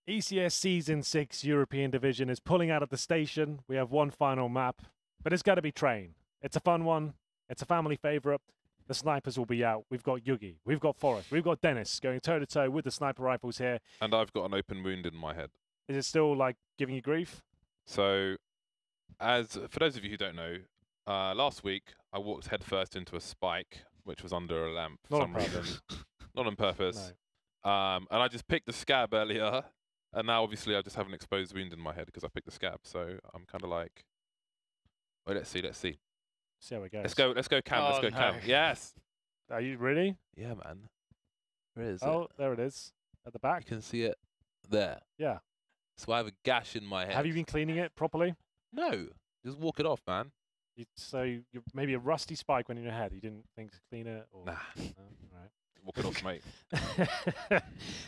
ECS Season 6 European Division is pulling out of the station. We have one final map, but it's got to be Train. It's a fun one. It's a family favorite. The snipers will be out. We've got Yugi. We've got Forrest. We've got Dennis going toe-to-toe with the sniper rifles here. And I've got an open wound in my head. Is it still, like, giving you grief? So, for those of you who don't know, last week I walked headfirst into a spike, which was under a lamp for some reason. Not on purpose. No. And I just picked the scab earlier, and now obviously I just have an exposed wound in my head because I picked the scab. So I'm kind of like, well, let's see. See how it goes. Let's go cam, let's go cam. Yes! Are you really? Yeah, man. Where is Oh, it? there it is. At the back. You can see it there. Yeah. So I have a gash in my head. Have you been cleaning it properly? No. Just walk it off, man. So you're maybe a rusty spike went in your head. You didn't think to clean it? Or, Nah. No? All right. Walk it off, mate.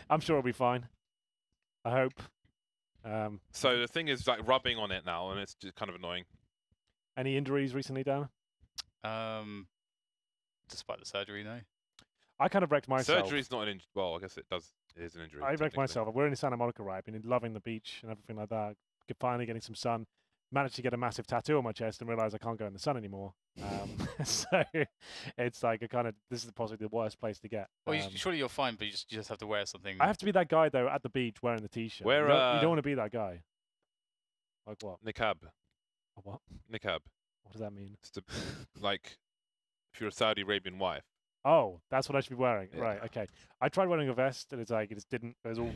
I'm sure it'll be fine. I hope. So the thing is like rubbing on it now, and it's just kind of annoying. Any injuries recently, Dan? Despite the surgery, no. I kind of wrecked myself. Surgery's not an injury. Well, I guess it does. It is an injury. I wrecked myself. We're in Santa Monica, right? I've been loving the beach and everything like that. Finally getting some sun. Managed to get a massive tattoo on my chest and realize I can't go in the sun anymore. So it's like this is possibly the worst place to get. Well, surely you're fine, but you just have to wear something. I have to be that guy though at the beach wearing the t-shirt. Where, you don't want to be that guy. Like what? Niqab. A what? Niqab. What does that mean? It's to, like, if you're a Saudi Arabian wife. Oh, that's what I should be wearing. Yeah. Right. Okay. I tried wearing a vest and it's like it just didn't. It was all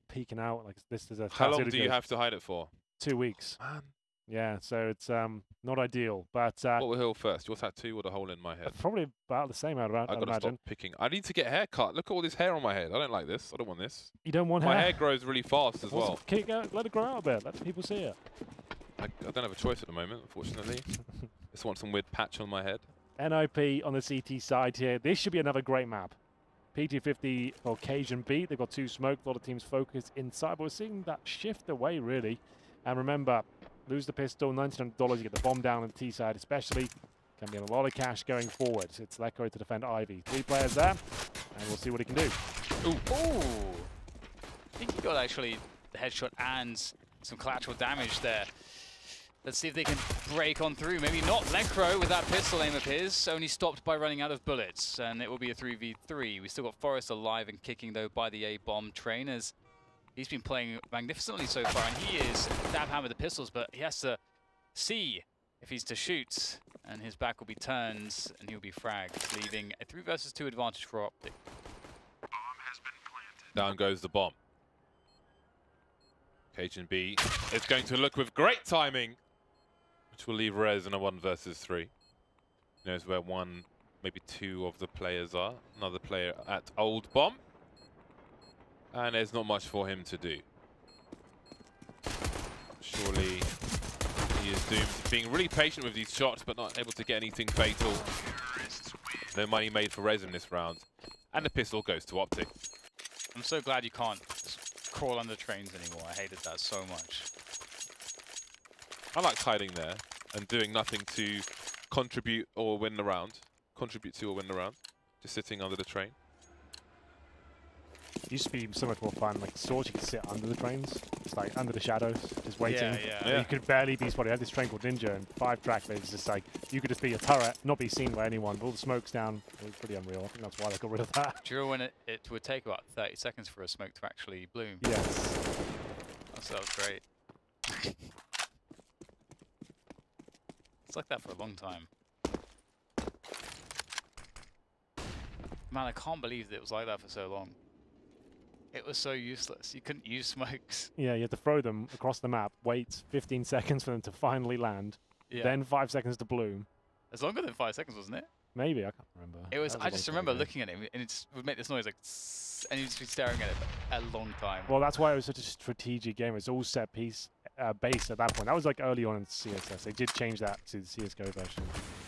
peeking out. Like this is a. How long do you have to hide it for? 2 weeks. Man. Yeah, so it's not ideal, but What will heal first? Your tattoo or the hole in my head? probably about the same. I'd I gotta imagine. stop picking. I need to get a haircut. Look at all this hair on my head. I don't like this. I don't want this. You don't want My hair. hair grows really fast as well. Let it grow out a bit. Let people see it. I don't have a choice at the moment, unfortunately. Just want some weird patch on my head. NIP on the CT side here. This should be another great map. P250 for Cajun Beat. They've got two smoke. A lot of teams focus inside, but we're seeing that shift away really. And remember, lose the pistol, $99. You get the bomb down on the T side, especially. Can be a lot of cash going forward. It's Lecco to defend Ivy. 3 players there, and we'll see what he can do. Ooh. I think he got actually the headshot and some collateral damage there. Let's see if they can break on through. Maybe not. Lecro with that pistol aim of his, only stopped by running out of bullets, and it will be a 3v3. We still got Forrest alive and kicking though by the A-bomb train as he's been playing magnificently so far, and he is dab hammer the pistols, but he has to see if he's to shoot, and his back will be turned, and he'll be fragged, leaving a 3 versus 2 advantage for Optic. Bomb has been planted. Down goes the bomb. Cajun B is going to look with great timing, which will leave Rez in a 1 versus 3. He knows where 1, maybe 2 of the players are. Another player at Old Bomb. And there's not much for him to do. Surely he is doomed. Being really patient with these shots, but not able to get anything fatal. No money made for Rez in this round. And the pistol goes to Optic. I'm so glad you can't crawl under trains anymore. I hated that so much. I like hiding there and doing nothing to contribute or win the round. Contribute to or win the round. Just sitting under the train. It used to be so much more fun. Like swords, you could sit under the trains, just like under the shadows, just waiting. Yeah. You could barely be spotted. I had this train called Ninja, and 5-track. It's just like you could just be a turret, not be seen by anyone. All the smoke's down. It was pretty unreal. I think that's why they got rid of that. Do you remember when it would take about 30 seconds for a smoke to actually bloom? Yes. That was great. It's like that for a long time. Man, I can't believe that it was like that for so long. It was so useless. You couldn't use smokes. Yeah, you had to throw them across the map, wait 15 seconds for them to finally land, Yeah. then 5 seconds to bloom. It's longer than 5 seconds, wasn't it? Maybe, I can't remember. It was. That I a just long remember time ago. looking at it, and it would make this noise like, tss, and you'd just be staring at it for a long time. Well, that's why it was such a strategic game. It was all set piece based at that point. That was like early on in CSS. They did change that to the CSGO version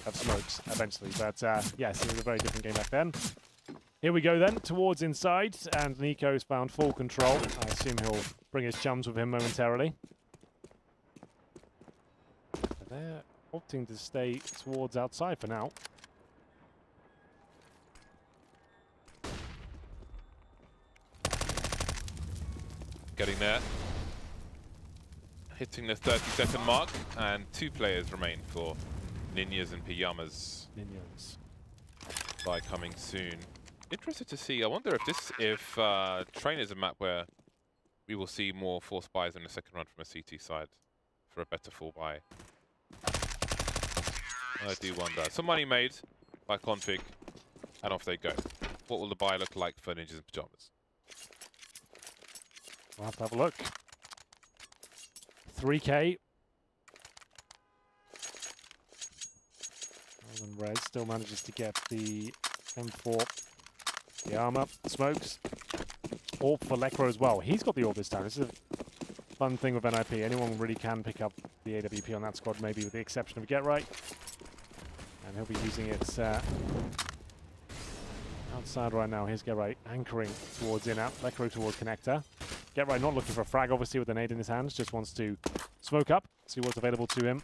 of smokes eventually. But yes, it was a very different game back then. Here we go then, towards inside, and Nico's found full control. I assume he'll bring his chums with him momentarily. They're opting to stay towards outside for now. getting there. Hitting the 30-second mark, and 2 players remain for Ninjas and Pyjamas. Minions. By coming soon. Interested to see. I wonder if Train is a map where we will see more force buys in the second run from a CT side for a better full buy. I do wonder. Some money made by Config, and off they go. What will the buy look like for Ninjas and Pyjamas? We'll have to have a look. 3K. And Red still manages to get the M4, the armor, smokes. Orb for Lekro as well. He's got the orb this time. This is a fun thing with NIP. Anyone really can pick up the AWP on that squad, maybe with the exception of Get Right. And he'll be using it outside right now. Here's Get Right anchoring towards in-out. Lekro towards connector. Get Right not looking for a frag, obviously, with a nade in his hands. Just wants to smoke up, see what's available to him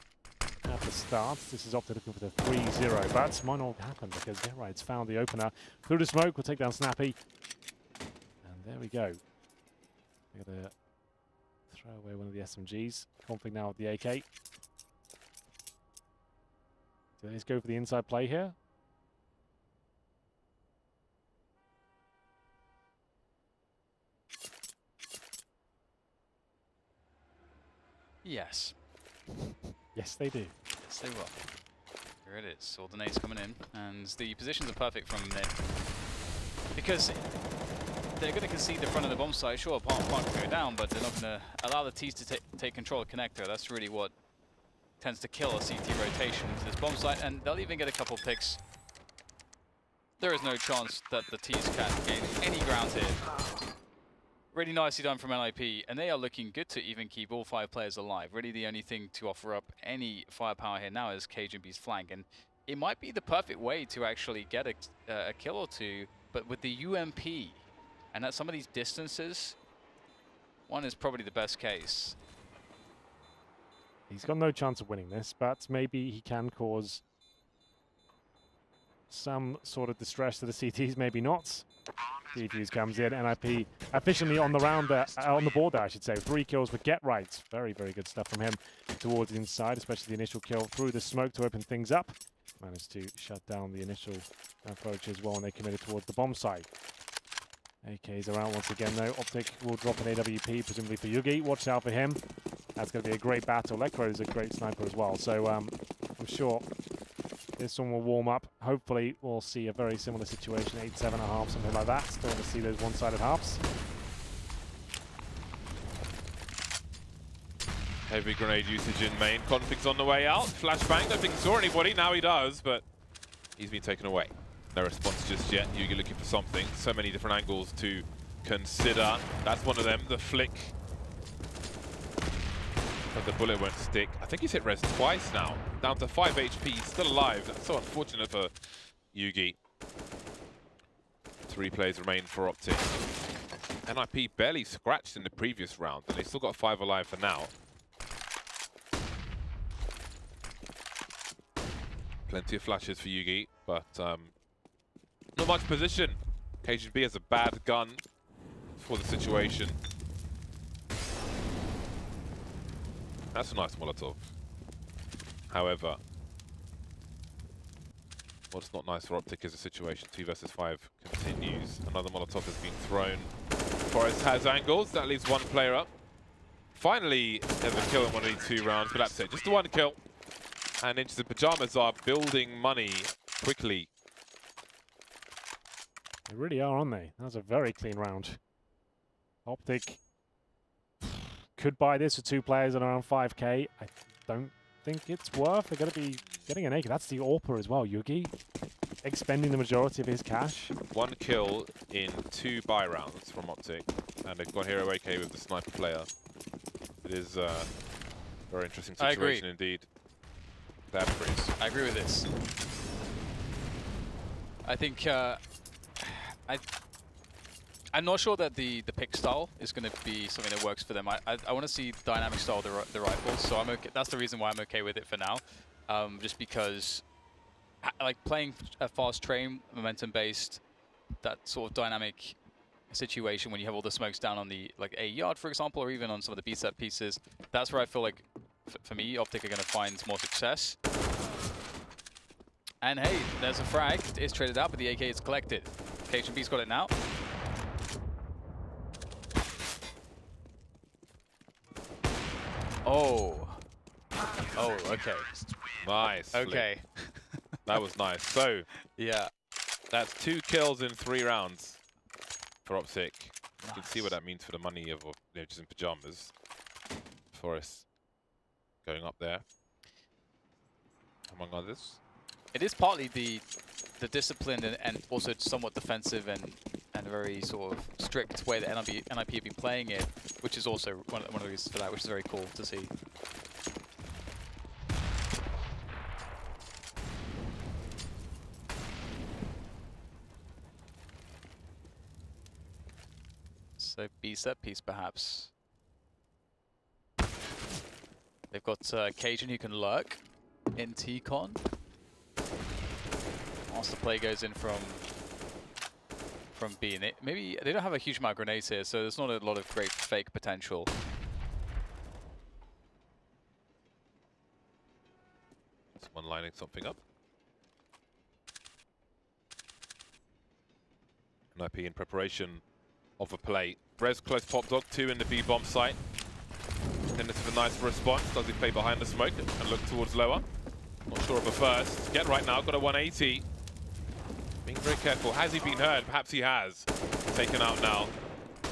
at the start. This is Optic looking for the 3-0, but might not happen because Get Right's found the opener. Through the smoke, we'll take down Snappy. And there we go. We're going to throw away one of the SMGs. Config now with the AK. Do they just go for the inside play here? Yes. Yes, they do. Yes, they will. Here it is. All the nades coming in, and the positions are perfect from mid. Because they're going to concede the front of the bomb site. Sure, Park can go down, but they're not going to allow the T's to take control of connector. That's really what tends to kill a CT rotation to this bomb site, and they'll even get a couple picks. There is no chance that the T's can gain any ground here. Really nicely done from NIP, and they are looking good to even keep all 5 players alive. Really the only thing to offer up any firepower here now is KGB's flank, and it might be the perfect way to actually get a kill or two, but with the UMP, and at some of these distances, one is probably the best case. He's got no chance of winning this, but maybe he can cause some sort of distress to the CTs, maybe not. Defuse comes in, NIP efficiently on the round there, on the board there, I should say. 3 kills for Get Right. Very, very good stuff from him towards the inside, especially the initial kill through the smoke to open things up. Managed to shut down the initial approach as well when they committed towards the bomb site. AKs are out once again though. Optic will drop an AWP, presumably for Yugi. Watch out for him. That's going to be a great battle. Lekro is a great sniper as well, so I'm sure this one will warm up. Hopefully we'll see a very similar situation, 8-7.5, something like that. Still want to see those one-sided halves. Heavy grenade usage in main. Config's on the way out. Flashbang, don't think he saw anybody. Now he does, but he's been taken away. No response just yet. Yugi looking for something. So many different angles to consider. That's one of them, the flick. But the bullet won't stick. I think he's hit res twice now. Down to 5 HP, he's still alive. That's so unfortunate for Yugi. 3 players remain for Optic. NIP barely scratched in the previous round, and they still got 5 alive for now. Plenty of flashes for Yugi, but not much position. KGB has a bad gun for the situation. That's a nice Molotov. However, what's not nice for Optic is the situation 2 versus 5 continues. Another Molotov has been thrown. Forrest has angles, that leaves 1 player up. Finally, has a kill in one of these 2 rounds, but that's it. Just the 1 kill. And Ninjas and Pyjamas are building money quickly. They really are, aren't they? That was a very clean round. Optic could buy this for 2 players at around 5k. I don't think it's worth. They're going to be getting an AK. That's the AWPer as well. Yugi expending the majority of his cash. 1 kill in 2 buy rounds from Optic. And they've got Hero AK with the sniper player. It is a very interesting situation indeed. Bad freeze. I agree with this. I think I'm not sure that the pick style is going to be something that works for them. I want to see dynamic style the rifles, so I'm okay. That's the reason why I'm okay with it for now. Just because, like playing a fast train, momentum based, that sort of dynamic situation when you have all the smokes down on the like A yard, for example, or even on some of the B set pieces. That's where I feel like, for me, Optic are going to find more success. And hey, there's a frag. It's traded out, but the AK is collected. Cajun B's got it now. Oh. Oh, okay. Nice. Okay. That was nice. So, Yeah. that's 2 kills in 3 rounds for Optic. You can see Nice. what that means for the money of just in pajamas. Forrest going up there, among others. It is partly the disciplined and also somewhat defensive and very sort of strict way that NIP have been playing it, which is also one of the reasons for that, which is very cool to see. So B set piece perhaps. They've got Cajun who can lurk in T-Con. Once the play goes in from B, and maybe they don't have a huge amount of grenades here, so there's not a lot of great fake potential. Someone lining something up. NIP in preparation of a play. Brez close pop dog, 2 in the B bomb site. Then it's a nice response. Does he play behind the smoke and look towards lower? Not sure of a first. Get right now, got a 180. Being very careful. Has he been heard? Perhaps he has. Taken out now.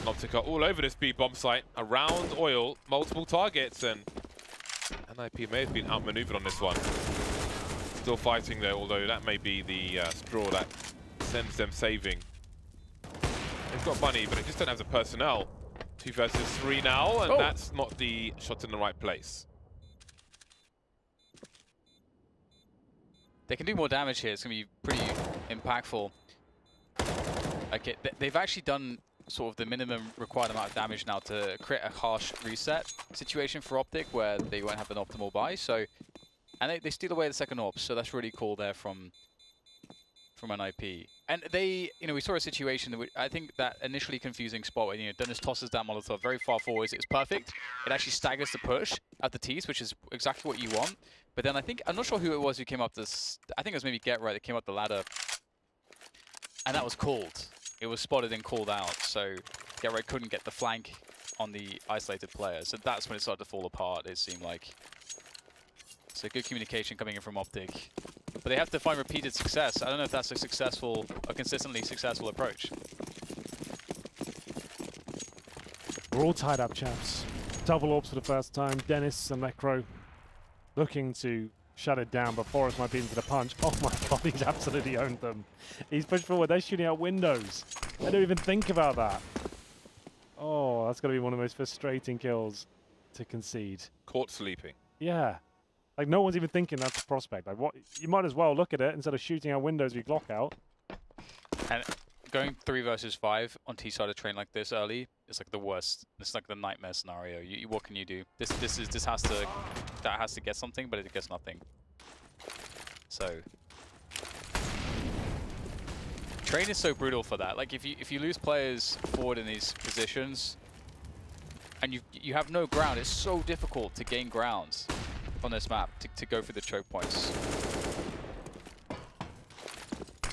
Optic are all over this B bomb site. Around oil, multiple targets, and NIP may have been outmaneuvered on this one. Still fighting though, although that may be the straw that sends them saving. They've got money, but they just don't have the personnel. 2 versus 3 now, and that's not the shot in the right place. They can do more damage here. It's going to be pretty impactful. Okay, they've actually done sort of the minimum required amount of damage now to create a harsh reset situation for Optic where they won't have an optimal buy. So, and they steal away the second AWP, so that's really cool there from NIP. And they, we saw a situation that I think that initially confusing spot where, Dennis tosses down Molotov very far forwards. It's perfect. It actually staggers the push at the tees, which is exactly what you want. But then I'm not sure who it was who came up this, I think it was maybe Get Right that came up the ladder. And that was called. It was spotted and called out. So Get Right couldn't get the flank on the isolated player. So that's when it started to fall apart, it seemed like. So good communication coming in from Optic. But they have to find repeated success. I don't know if that's a consistently successful approach. We're all tied up, chaps. Double orbs for the first time. Dennis and Necro looking to shut it down, but Forrest might be into the punch. Oh my god, he's absolutely owned them. He's pushed forward. They're shooting out windows. They don't even think about that. Oh, that's got to be one of the most frustrating kills to concede. Caught sleeping. Yeah. Like, no one's even thinking that's a prospect. Like, what? You might as well look at it instead of shooting out windows with your Glock out. And going 3 versus 5 on T-side of train like this early is like the worst. It's like the nightmare scenario. What can you do? That has to get something, but it gets nothing. So train is so brutal for that. Like if you lose players forward in these positions, and you have no ground, it's so difficult to gain grounds on this map to go through the choke points.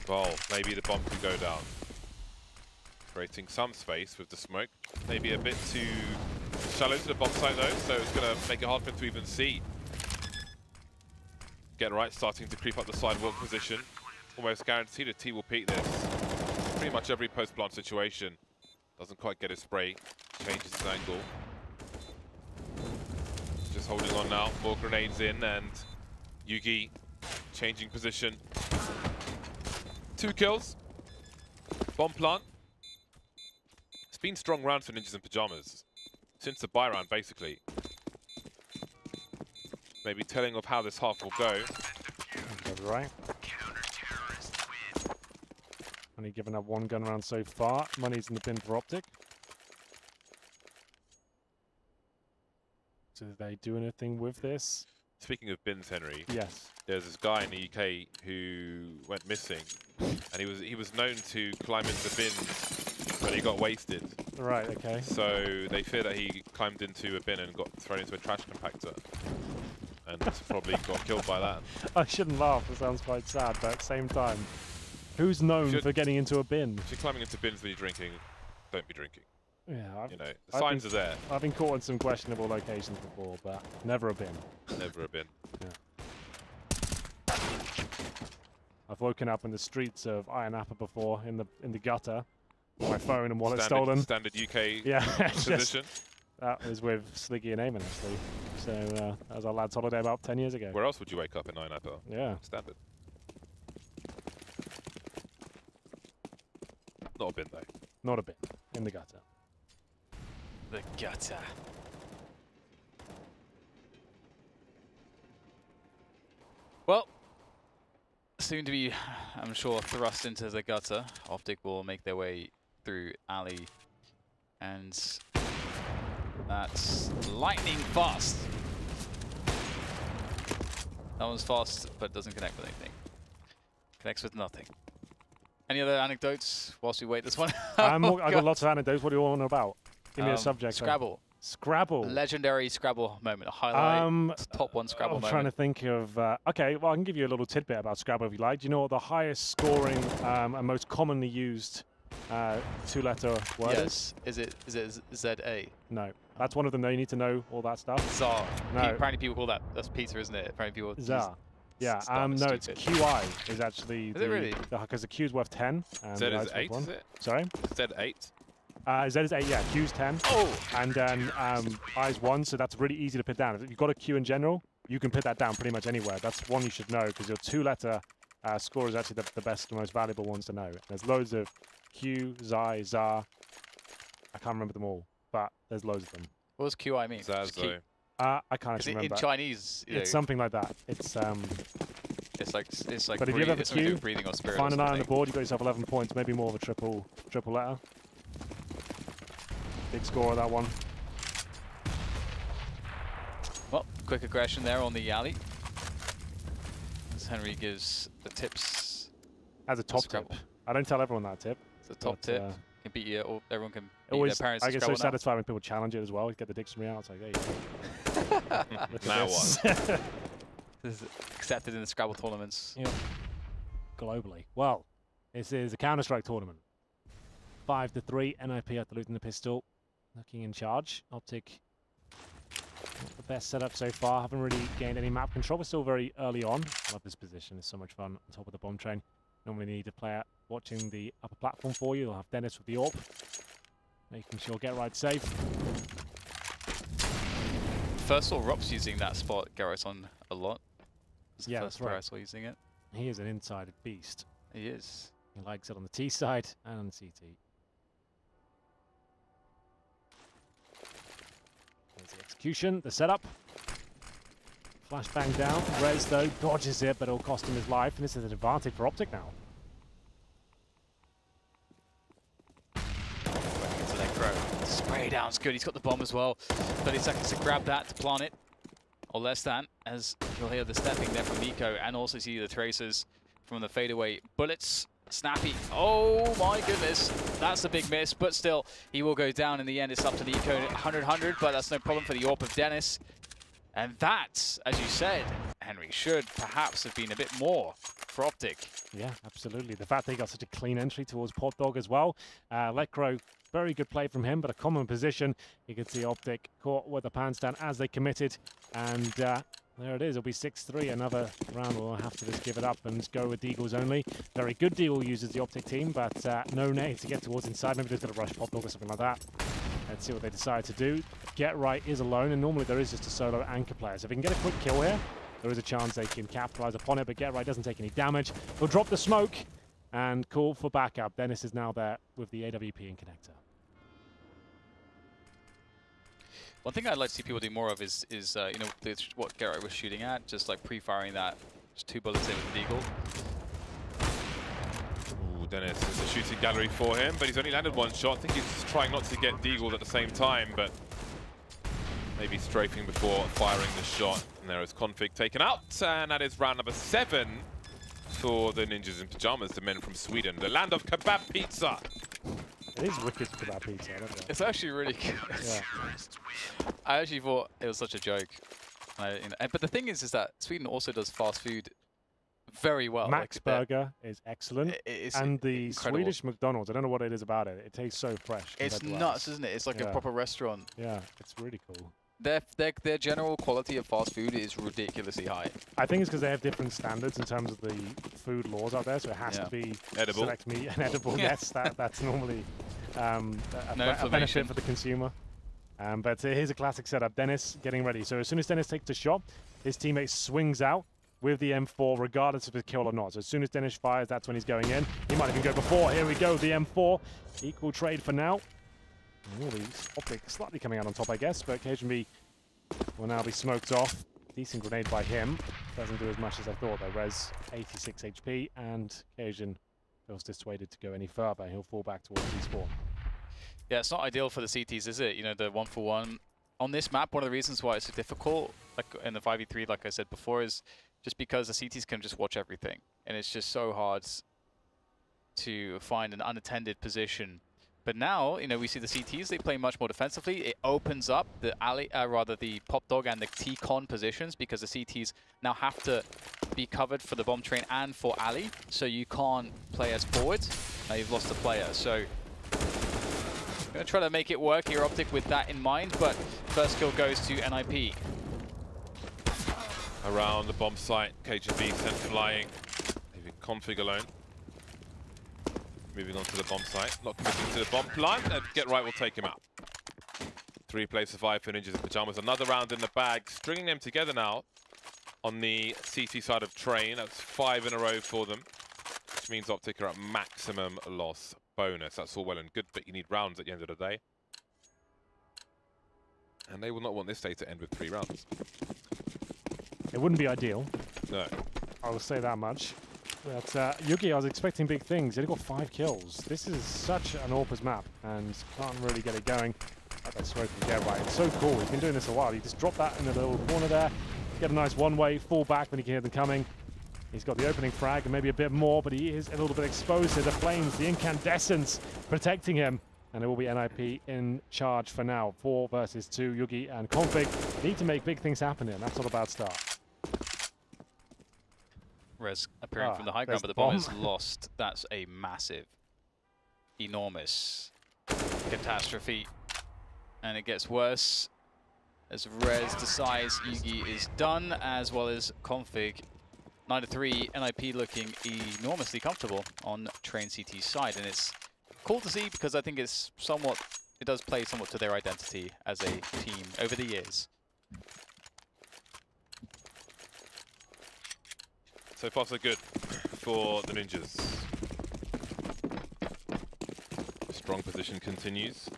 Well, maybe the bomb could go down. Creating some space with the smoke. Maybe a bit too shallow to the bomb site though, so it's going to make it hard for him to even see. Get Right, starting to creep up the sidewalk position. Almost guaranteed a T will peek this. Pretty much every post-plant situation. Doesn't quite get his spray. Changes his angle. Just holding on now. More grenades in, and Yugi changing position. 2 kills. Bomb plant. It's been strong rounds for Ninjas in Pajamas. Since the buy round, basically. Maybe telling of how this half will go. Okay, right. Only given up 1 gun round so far. Money's in the bin for Optic. So did they do anything with this? Speaking of bins, Henry. Yes. There's this guy in the UK who went missing, and he was known to climb into bins when but he got wasted. Right, okay. So they fear that he climbed into a bin and got thrown into a trash compactor. And probably got killed by that. I shouldn't laugh, that sounds quite sad, but at the same time, who's known for getting into a bin? If you're climbing into bins when you're drinking, don't be drinking. Yeah, You know, the signs are there. I've been caught in some questionable locations before, but never a bin. Never a bin. Yeah. I've woken up in the streets of Iron Apple before, in the gutter, with my phone and wallet stolen. Standard UK yeah, position. That was with Sliggy and Eamon, actually. So that was our lads' holiday about 10 years ago. Where else would you wake up in 9 Apple? Yeah. Standard. Not a bin, though. Not a bin. In the gutter. The gutter. Well, soon to be, I'm sure, thrust into the gutter. Optic will make their way through alley, and that's lightning fast. That one's fast, but doesn't connect with anything. Connects with nothing. Any other anecdotes whilst we wait this one? I've got lots of anecdotes. What do you want to know about? Give me a subject. Scrabble. Scrabble. Legendary Scrabble moment. A highlight. Top one Scrabble moment. I'm trying to think of... okay, well, I can give you a little tidbit about Scrabble if you like. Do you know what the highest scoring and most commonly used two-letter word is? Is it Z-A? No. That's one of them, though. You need to know all that stuff. Zar. No. Apparently people call that... That's pizza, isn't it? Apparently people... Zar. Yeah, no, it's QI is actually... Is it really? Because the Q's worth 10. And Z is 8, is it? Sorry? Z 8? Z is 8, yeah. Q's 10. Oh! And then I is 1, so that's really easy to put down. If you've got a Q in general, you can put that down pretty much anywhere. That's one you should know, because your two-letter score is actually the best, the most valuable ones to know. There's loads of Q, Xi, Zar. I can't remember them all, but there's loads of them. What does QI mean? Zazo. I can't actually remember. In Chinese, it's something like that. It's like. But if you have a Q, breathing or spirit, find an eye on the board. You got yourself 11 points, maybe more of a triple letter. Big score of that one. Well, quick aggression there on the alley. As Henry gives the tips. As a top tip. I don't tell everyone that tip. It's a top tip. Can beat you, or everyone can beat always, their parents. I get so satisfied when people challenge it as well. Get the dictionary out. It's like, there you go. Now what? This is accepted in the Scrabble tournaments. Yep. Globally. Well, this is a Counter-Strike tournament. 5-3. NIP after losing the pistol. Looking in charge. Optic, not the best setup so far. Haven't really gained any map control. We're still very early on. Love this position. It's so much fun on top of the bomb train. Normally need a player watching the upper platform for you. You'll have Dennis with the AWP, making sure get right safe. First saw Rob's using that spot, Garrett, on a lot. Yeah, that's right. where I saw using it. He is an inside beast. He is. He likes it on the T side and on the CT. There's the execution, the setup. Flashbang down. Rez, though, dodges it, but it'll cost him his life, and this is an advantage for Optic now. Into Necro. Spray down's good. He's got the bomb as well. 30 seconds to grab that, to plant it. Or less than, as you'll hear the stepping there from Nico, and also see the tracers from the fadeaway bullets. Snappy. Oh my goodness. That's a big miss, but still, he will go down in the end. It's up to Nico 100-100, but that's no problem for the AWP of Dennis. And that, as you said, Henry, should perhaps have been a bit more for Optic. Yeah, absolutely. The fact that he got such a clean entry towards Pot Dog as well. Lecro, very good play from him, but a common position. You can see Optic caught with the pants down as they committed. And there it is. It'll be 6-3. Another round. We'll have to just give it up and go with Deagles only. Very good Deagle uses the Optic team, but no nade to get towards inside. Maybe just going to rush Pot Dog or something like that. Let's see what they decide to do. Get Right is alone, and normally there is just a solo anchor player. So if he can get a quick kill here, there is a chance they can capitalize upon it, but Get Right doesn't take any damage. He'll drop the smoke and call for backup. Dennis is now there with the AWP and connector. One thing I'd like to see people do more of is you know, what Get Right was shooting at, just like pre-firing that, just 2 bullets in with the Deagle. Dennis, it's a shooting gallery for him, but he's only landed 1 shot. I think he's trying not to get deagled at the same time, but maybe strafing before firing the shot. And there is Config taken out, and that is round number 7 for the Ninjas in Pyjamas, the men from Sweden, the land of kebab pizza. It is wicked for that pizza, I don't know. It's actually really good. Yeah. I actually thought it was such a joke. But the thing is that Sweden also does fast food very well. Max like, Burger is excellent. it's And the incredible. Swedish McDonald's, I don't know what it is about it. It tastes so fresh. It's compared to nuts, ours. isn't it? It's like Yeah. a proper restaurant. Yeah, it's really cool. Their general quality of fast food is ridiculously high. I think it's because they have different standards in terms of the food laws out there, so it has to be Edible. select meat and edible. Yeah. Yes, that's normally a benefit inflammation. for the consumer. But here's a classic setup. Dennis getting ready. So as soon as Dennis takes the shot, his teammate swings out with the M4, regardless of his kill or not. So as soon as Dennis fires, that's when he's going in. He might even go before. Here we go, the M4. Equal trade for now. All these Optic slightly coming out on top, I guess, but KGB will now be smoked off. Decent grenade by him. Doesn't do as much as I thought, though. Res 86 HP, and Cajun feels dissuaded to go any further. He'll fall back towards respawn. Yeah, it's not ideal for the CTs, is it? You know, the 1-for-1. On this map, one of the reasons why it's so difficult, like in the 5v3, like I said before, is just because the CTs can just watch everything. And it's just so hard to find an unattended position. But now, you know, we see the CTs, they play much more defensively. It opens up the alley, the pop dog and the T-con positions, because the CTs now have to be covered for the bomb train and for alley. So you can't play as forward. Now you've lost a player. So I'm going to try to make it work here, Optic, with that in mind. But first kill goes to NIP. Around the bomb site, KGB sent flying, leaving Config alone. Moving on to the bomb site, not committing to the bomb plant, and Get Right will take him out. 3 plays survive for Ninjas in Pyjamas. Another round in the bag, stringing them together now on the CT side of Train. That's 5 in a row for them, which means Optic are at maximum loss bonus. That's all well and good, but you need rounds at the end of the day. And they will not want this day to end with 3 rounds. It wouldn't be ideal. No. I will say that much. But Yugi, I was expecting big things. He only got 5 kills. This is such an Orpus map, and can't really get it going. That smoke from Get Right. It's so cool. He's been doing this a while. You just drop that in the little corner there, get a nice one-way, fall back when you can hear them coming. He's got the opening frag and maybe a bit more, but he is a little bit exposed to the flames, the incandescence protecting him. And it will be NIP in charge for now. 4 versus 2. Yugi and Config need to make big things happen here, and that's not a bad start. Res appearing from the high ground, but the bomb is lost. That's a massive, enormous catastrophe. And it gets worse as Res decides Yugi is done, as well as Config. 9-3, NIP looking enormously comfortable on Train CT's side. And it's cool to see because I think it's somewhat, it does play somewhat to their identity as a team over the years. So far so good for the Ninjas. Strong position continues.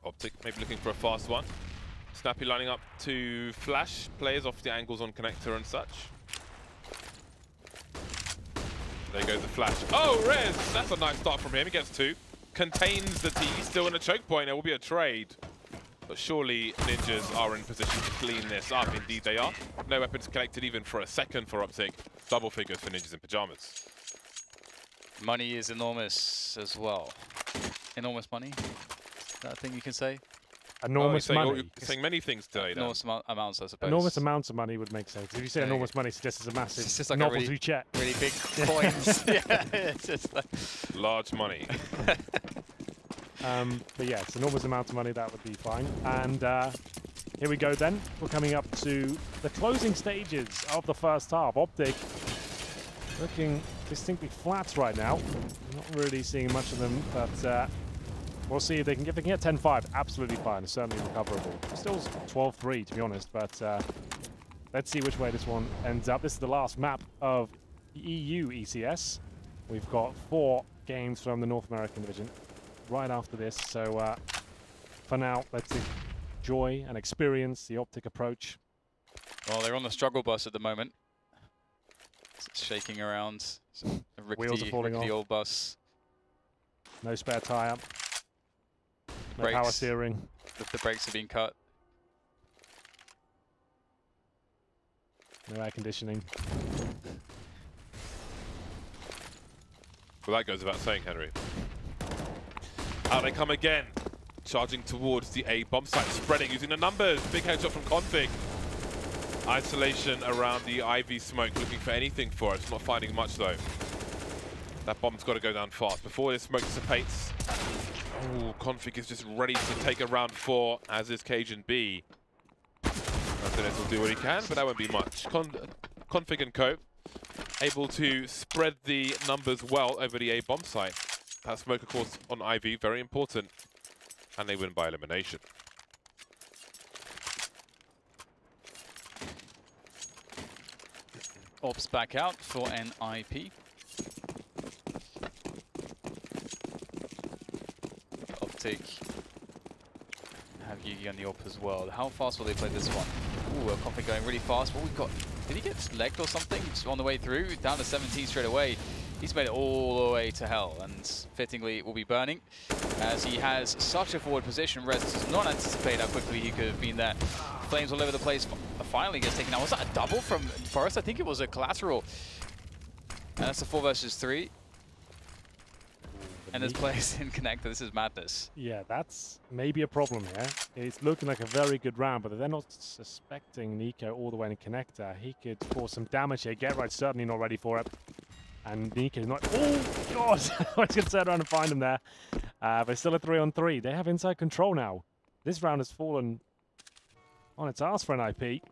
Optic maybe looking for a fast one. Snappy lining up to flash players off the angles on connector and such. There goes the flash. Oh, Rez! That's a nice start from him. He gets 2. Contains the T, still in a choke point. There will be a trade. But surely Ninjas are in position to clean this up. Indeed they are. No weapons collected even for a second for Optic. Double figures for Ninjas in Pyjamas. Money is enormous as well. Enormous money? Is that a thing you can say? Enormous money. You're saying many things today, Dan. Enormous amounts, I suppose. Enormous amounts of money would make sense. If you say Yeah, enormous money, it suggests it's a massive It's just like novelty a really, check. really big coins. Yeah, it's just like... Large money. But yeah, it's enormous amounts of money, that would be fine. And here we go then. We're coming up to the closing stages of the first half. Optic looking distinctly flat right now. Not really seeing much of them, but we'll see if they can get 10-5. Absolutely fine. It's certainly recoverable. Still 12-3 to be honest, but let's see which way this one ends up. This is the last map of EU ECS. We've got 4 games from the North American division right after this, so for now let's enjoy and experience the Optic approach. Well, they're on the struggle bus at the moment. It's shaking around. A Wheels are falling rickety off. old bus. No spare tire. No Brakes. power steering. The brakes are being cut. No air conditioning. Well, that goes without saying, Henry. Out they come again. Charging towards the A bomb site, spreading, using the numbers. Big headshot from Config. Isolation around the Ivy smoke, looking for anything for it. It's not finding much, though. That bomb's got to go down fast before this smoke dissipates. Oh, Config is just ready to take a round 4, as is Cajun B. Dennis will do what he can, but that won't be much. Config and Co. able to spread the numbers well over the A bomb site. That smoke, of course, on Ivy, very important. And they win by elimination. Ops back out for NIP. Optic have Yugi on the op as well. How fast will they play this one? Ooh, a Config going really fast. What we've got? Did he get legged or something? Just on the way through, down to 17 straight away. He's made it all the way to hell, and fittingly will be burning, as he has such a forward position. Rez does not anticipate how quickly he could have been there. Flames all over the place. Finally gets taken out. Was that a double from Forrest? I think it was a collateral. And that's a 4 versus 3. And there's players in connector. This is madness. Yeah, that's maybe a problem here. It's looking like a very good round, but they're not suspecting Nico all the way in connector. He could cause some damage here. Get right, certainly not ready for it. And Nico's not. Oh, God! I was going to turn around and find him there. But still a 3-on-3. They have inside control now. This round has fallen on its arse for an IP.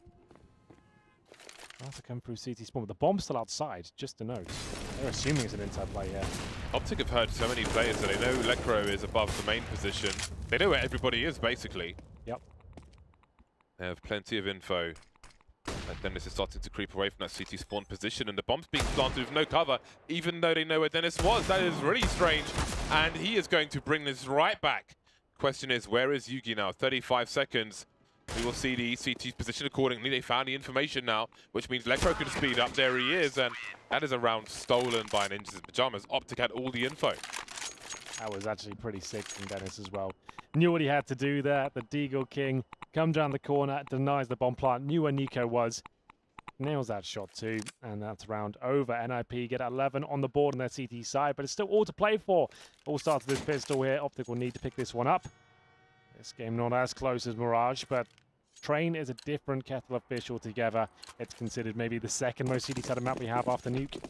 I'll have to come through CT spawn, but the bomb's still outside, just to note. They're assuming it's an inside play here. Optic have heard so many players that they know Lecro is above the main position. They know where everybody is, basically. Yep. They have plenty of info. And Dennis is starting to creep away from that CT spawn position, and the bomb's being planted with no cover, even though they know where Dennis was. That is really strange, and he is going to bring this right back. Question is, where is Yugi now? 35 seconds. We will see the CT's position accordingly. They found the information now, which means Lecro can speed up. There he is, and that is a round stolen by Ninjas in Pajamas. Optic had all the info. That was actually pretty sick from Dennis as well. Knew what he had to do there. The Deagle King comes around the corner, denies the bomb plant, knew where Nico was. Nails that shot too, and that's round over. NIP get 11 on the board on their CT side, but it's still all to play for. All starts with this pistol here. Optic will need to pick this one up. This game not as close as Mirage, but Train is a different kettle of fish altogether. It's considered maybe the second most CT-sided map we have after Nuke.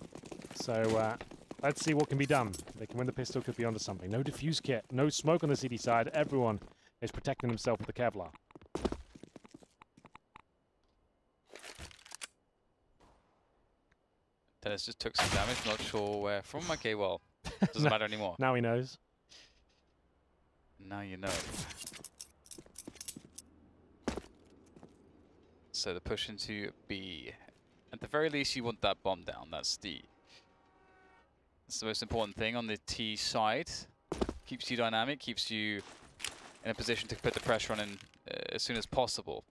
So let's see what can be done. They can win the pistol, could be onto something. No defuse kit, no smoke on the CT side. Everyone is protecting himself with the Kevlar. Dennis just took some damage, not sure where from. Okay, well, doesn't matter anymore. Now he knows. Now you know. So the push into B. At the very least, you want that bomb down. That's the most important thing on the T side. Keeps you dynamic, keeps you in a position to put the pressure on in, as soon as possible.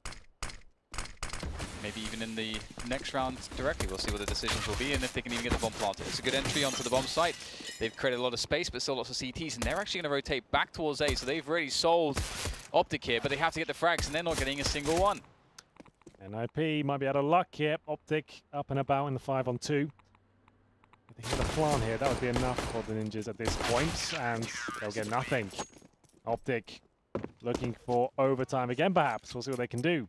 Maybe even in the next round directly. We'll see what the decisions will be and if they can even get the bomb planted. It's a good entry onto the bomb site. They've created a lot of space, but still lots of CTs, and they're actually going to rotate back towards A. So they've already sold Optic here, but they have to get the frags, and they're not getting a single one. NIP might be out of luck here. Optic up and about in the 5-on-2. If they hit a plant here, that would be enough for the Ninjas at this point, and they'll get nothing. Optic looking for overtime again, perhaps. We'll see what they can do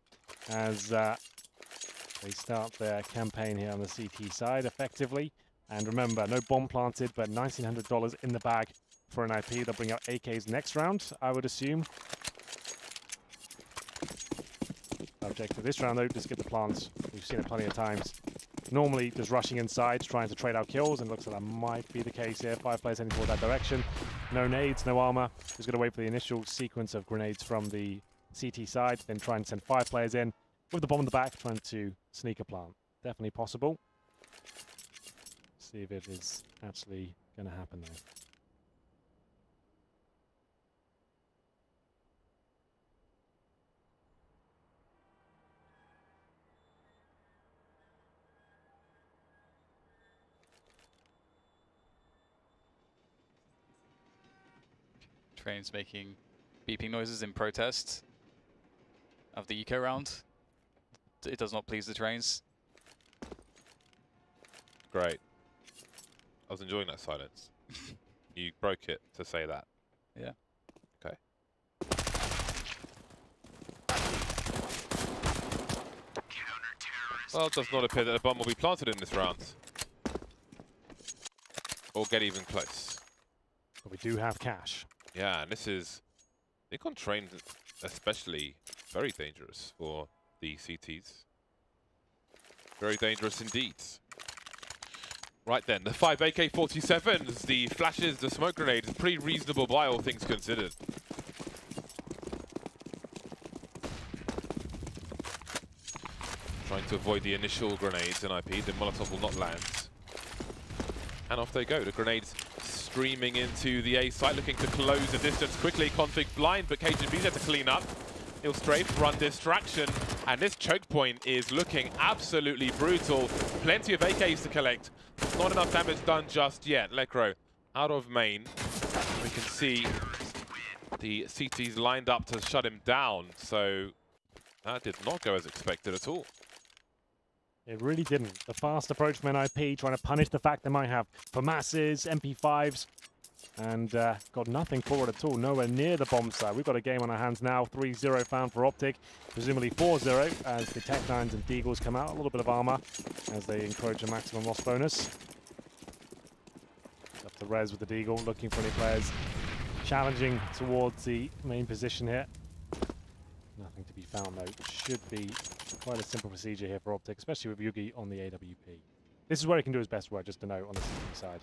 as they start their campaign here on the CT side effectively. And remember, no bomb planted, but $1,900 in the bag for an IP. They'll bring out AKs next round, I would assume. Objective this round, though, just get the plants. We've seen it plenty of times. Normally, just rushing inside, trying to trade out kills, and it looks like that might be the case here. 5 players heading toward that direction. No nades, no armor. Just going to wait for the initial sequence of grenades from the CT side, then try and send 5 players in with the bomb in the back, trying to sneak a plant. Definitely possible. See if it is actually going to happen though. Train's making beeping noises in protest of the eco round. It does not please the trains. Great. I was enjoying that silence. You broke it to say that. Yeah. Okay. Well, it does not appear that a bomb will be planted in this round. Or get even close. But we do have cash. Yeah, and this is... Nikon trained especially very dangerous for the CTs. Very dangerous indeed. Right then, the 5 AK-47s, the flashes, the smoke grenades, pretty reasonable by all things considered. Trying to avoid the initial grenades in IP, the Molotov will not land. And off they go, the grenades streaming into the A site, looking to close the distance quickly. Config blind, but KGB there to clean up. He'll strafe, run distraction, and this choke point is looking absolutely brutal. Plenty of AKs to collect. Not enough damage done just yet. Lekro out of main. We can see the CTs lined up to shut him down, so that did not go as expected at all. It really didn't. The fast approach from NIP, trying to punish the fact they might have FAMASs, MP5s, and got nothing forward at all, nowhere near the bomb site. We've got a game on our hands now, 3-0 found for Optic, presumably 4-0 as the Tech-9s and Deagles come out. A little bit of armor as they encourage a maximum loss bonus. Up to Rez with the Deagle, looking for any players challenging towards the main position here. Nothing to be found though. Should be quite a simple procedure here for Optic, especially with Yugi on the AWP. This is where he can do his best work, just to note, on the CT side.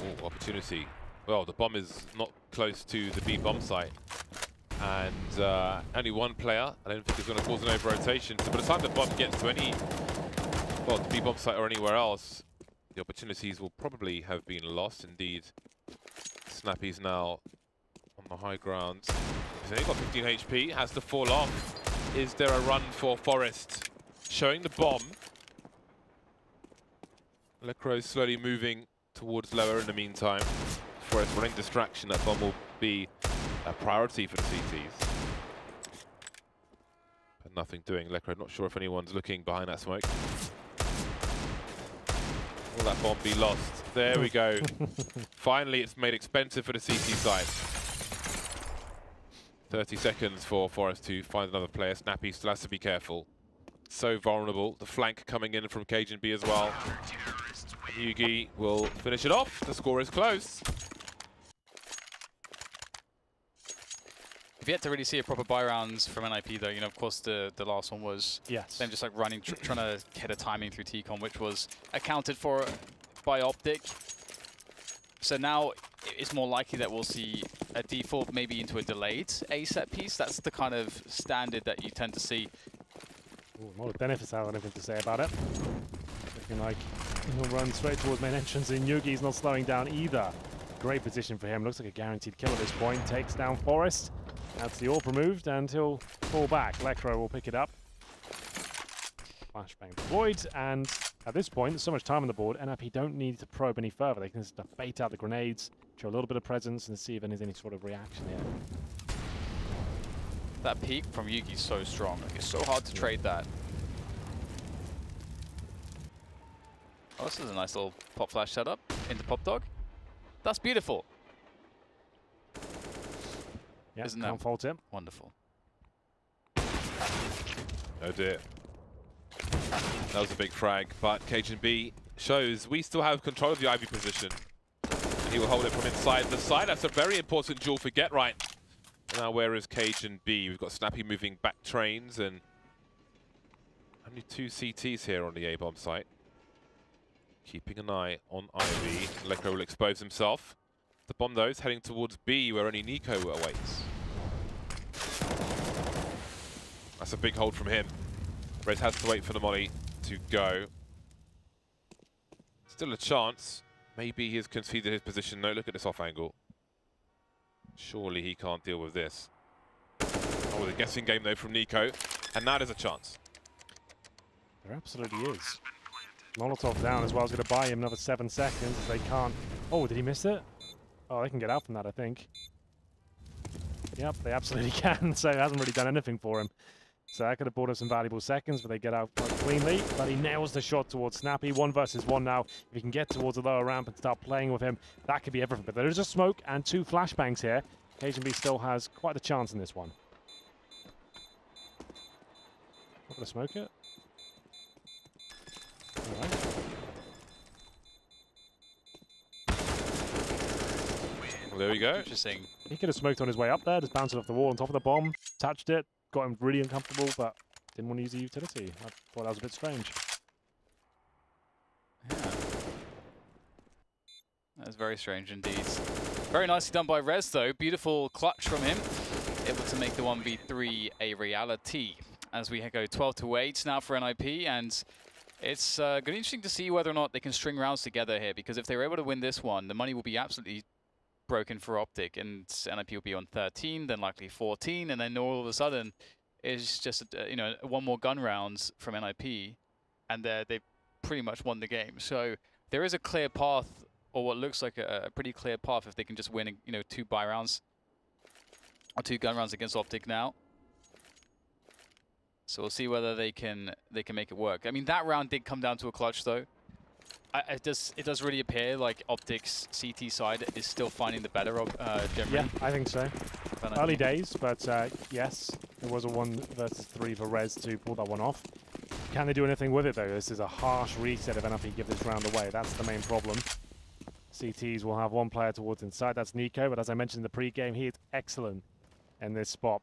Oh, opportunity. Well, the bomb is not close to the B bomb site. And only one player, I don't think it's going to cause an over-rotation. So by the time the bomb gets to any, well, the B bomb site or anywhere else, the opportunities will probably have been lost. Indeed, Snappy's now on the high ground. He's only got 15 HP, has to fall off. Is there a run for Forest? Showing the bomb. Lecro's slowly moving towards lower in the meantime. Forest running distraction, that bomb will be a priority for the CTs. But nothing doing. Lecro, not sure if anyone's looking behind that smoke. Will that bomb be lost? There we go. Finally, it's made expensive for the CT side. 30 seconds for Forest to find another player. Snappy still has to be careful. So vulnerable. The flank coming in from Cajun B as well. And Yugi will finish it off. The score is close. We've yet to really see a proper buy rounds from NIP though. You know, of course, the last one was them just like running, trying to get a timing through T-Con, which was accounted for by Optic. So now it's more likely that we'll see a default maybe into a delayed A set piece. That's the kind of standard that you tend to see. Well, Dennis has anything to say about it. Looking like he'll run straight towards main entrance, and Yugi's not slowing down either. Great position for him. Looks like a guaranteed kill at this point. Takes down Forest. That's the AWP removed, and he'll fall back. Lecro will pick it up. Flashbang deployed, and at this point, there's so much time on the board, NIP don't need to probe any further. They can just bait out the grenades, show a little bit of presence, and see if there's any sort of reaction here. That peek from Yugi's so strong. Like, it's so hard to trade that. Oh, this is a nice little pop flash setup into Pop Dog. That's beautiful. Yeah, isn't can't fault him. Wonderful? Oh dear. That was a big frag, but Cajun B shows we still have control of the Ivy position. And he will hold it from inside the side. That's a very important duel for Get Right. Now where is Cajun B? We've got Snappy moving back trains and only 2 CTs here on the A-bomb site. Keeping an eye on Ivy. Lekro will expose himself. The bomb though is heading towards B where only Nico awaits. That's a big hold from him. Rez has to wait for the molly to go. Still a chance. Maybe he has conceded his position. No, look at this off angle. Surely he can't deal with this. Oh, the guessing game though from Nico. And now there's a chance. There absolutely is. Molotov down as well is going to buy him another 7 seconds if they can't. Oh, did he miss it? Oh, they can get out from that, I think. Yep, they absolutely can. So it hasn't really done anything for him. So that could have bought us some valuable seconds, but they get out quite cleanly. But he nails the shot towards Snappy. 1 versus 1 now. If he can get towards the lower ramp and start playing with him, that could be everything. But there is a smoke and 2 flashbangs here. Cajun B still has quite a chance in this one. Not going to smoke it. All right. Well, there we go. Interesting. He could have smoked on his way up there, just bounced it off the wall on top of the bomb, touched it, got him really uncomfortable, but didn't want to use the utility. I thought that was a bit strange. Yeah. That was very strange indeed. Very nicely done by Rez though. Beautiful clutch from him. Able to make the 1v3 a reality. As we go 12-8 now for NIP, and it's going to be interesting to see whether or not they can string rounds together here, because if they're able to win this one, the money will be absolutely broken for Optic, and NIP will be on 13, then likely 14, and then all of a sudden it's just you know, 1 more gun rounds from NIP, and they've pretty much won the game. So there is a clear path, or what looks like a pretty clear path, if they can just win, you know, 2 buy rounds or 2 gun rounds against Optic now. So we'll see whether they can make it work. I mean, that round did come down to a clutch though. It does really appear like Optic's CT side is still finding the better of generally. Yeah, I think so. Early days, but yes, it was a 1 versus 3 for Rez to pull that one off. Can they do anything with it though? This is a harsh reset if NIP give this round away. That's the main problem. CTs will have 1 player towards inside. That's Nico, but as I mentioned in the pre-game, he is excellent in this spot.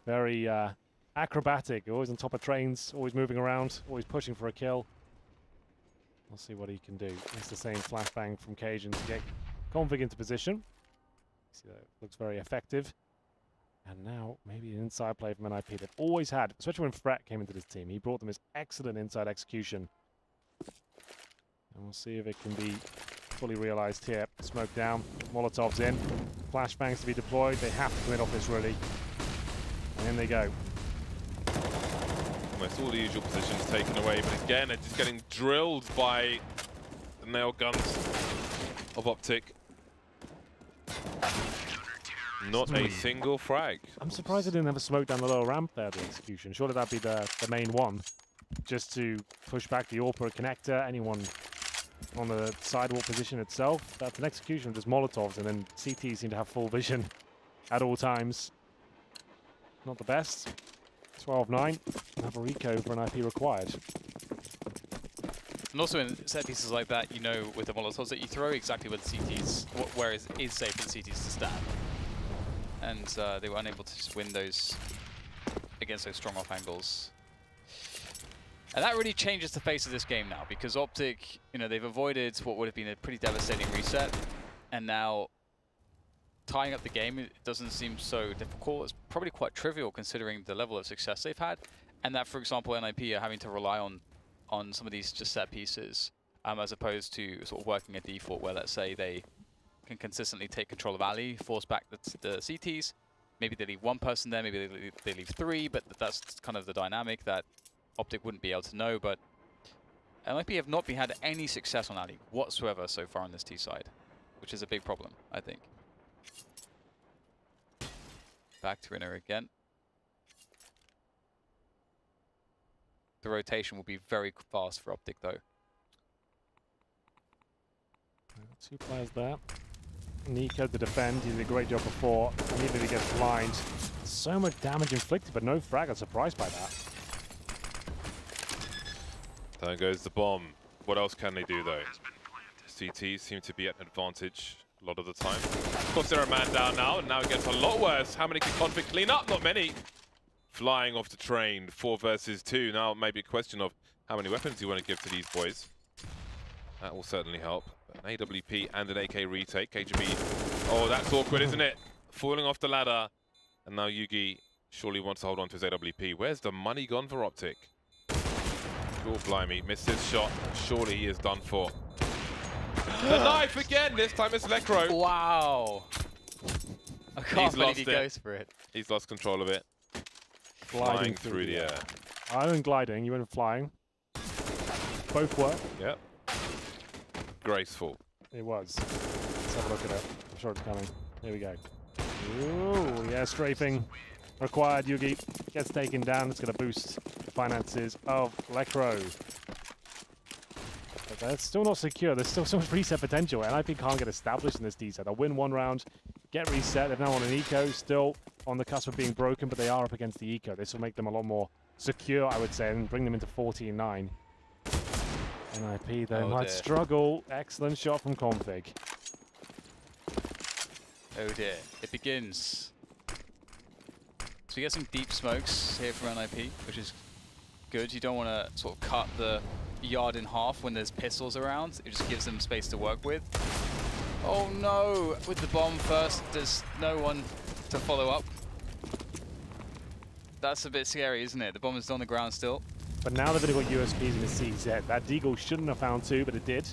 Very acrobatic, always on top of trains, always moving around, always pushing for a kill. We'll see what he can do. It's the same flashbang from Cajun to get Config into position. See, that looks very effective. And now maybe an inside play from NIP they've always had, especially when Fret came into this team. He brought them his excellent inside execution. And we'll see if it can be fully realized here. Smoke down, Molotovs in, flashbangs to be deployed. They have to commit off this really. And in they go. Almost all the usual positions taken away, but again, they're just getting drilled by the nail guns of Optic. Not a single frag. I'm surprised they didn't have a smoke down the lower ramp there, the execution. Surely that'd be the main one, just to push back the AWP connector, anyone on the sidewall position itself. That's an execution of just Molotovs, and then CT seem to have full vision at all times. Not the best. 12-9. Another eco for an IP required. And also in set pieces like that, you know, with the Molotovs that you throw exactly where the CTs, where it is safe for the CTs to stand. And they were unable to just win those against those strong off angles. And that really changes the face of this game now, because Optic, you know, they've avoided what would have been a pretty devastating reset, and now tying up the game, it doesn't seem so difficult. It's probably quite trivial considering the level of success they've had, and that, for example, NIP are having to rely on some of these just set pieces, as opposed to sort of working a default where, let's say, they can consistently take control of alley, force back the CTs. Maybe they leave 1 person there, maybe they leave 3, but that's kind of the dynamic that Optic wouldn't be able to know. But NIP have not had any success on alley whatsoever so far on this T side, which is a big problem, I think. Back to Inner again. The rotation will be very fast for Optic though. 2 players there. Nico to defend, he did a great job before. Immediately gets blind. So much damage inflicted, but no frag. I'm surprised by that. There goes the bomb. What else can they do though? CTs seem to be at an advantage a lot of the time. Of course, they're a man down now, and now it gets a lot worse. How many can Config clean up? Not many. Flying off the train, 4 versus 2. Now maybe a question of how many weapons you want to give to these boys. That will certainly help. An AWP and an AK retake. KGB. Oh, that's awkward, isn't it? Falling off the ladder. And now Yugi surely wants to hold on to his AWP. Where's the money gone for Optic? Oh, blimey. Missed his shot. Surely he is done for. The knife again! This time it's Lekro. Wow. I can't believe he goes for it. He's lost control of it. Gliding through the air. I went gliding, you went flying. Both work. Yep. Graceful. It was. Let's have a look at it. I'm sure it's coming. Here we go. Ooh, yeah, strafing required. Yugi gets taken down. It's going to boost the finances of Lecro. But that's still not secure. There's still so much reset potential. NIP can't get established in this D set. They'll win one round, get reset. They're now on an eco, still on the cusp of being broken, but they are up against the eco. This will make them a lot more secure, I would say, and bring them into 14-9. NIP, they might struggle. Excellent shot from Config. Oh dear, it begins. So we get some deep smokes here from NIP, which is good. You don't want to sort of cut the yard in half when there's pistols around. It just gives them space to work with. Oh no, with the bomb first, there's no one to follow up. That's a bit scary, isn't it? The bomb is on the ground still. But now they've only got USPs in the CZ. That Deagle shouldn't have found two, but it did.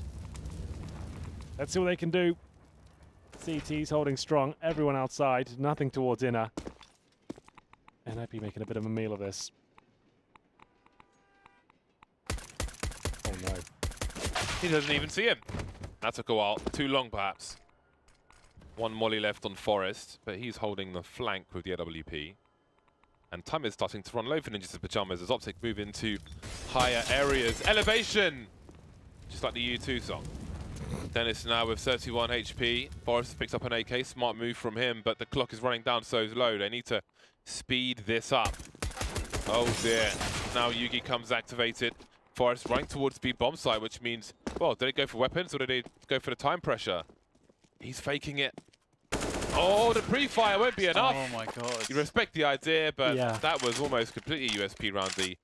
Let's see what they can do. CT's holding strong. Everyone outside. Nothing towards inner. NIP making a bit of a meal of this. Oh no. He doesn't even see him. That took a while. Too long, perhaps. One molly left on Forest, but he's holding the flank with the AWP. And time is starting to run low for Ninjas in Pajamas as Optic move into higher areas. Elevation! Just like the U2 song. Dennis now with 31 HP. Forrest picks up an AK. Smart move from him, but the clock is running down so low. They need to speed this up. Oh dear. Now Yugi comes activated. Forrest running towards B bomb site, which means, well, did they go for weapons or did they go for the time pressure? He's faking it. Oh, the pre-fire won't be enough. Oh my god. You respect the idea, but that was almost completely USP round. The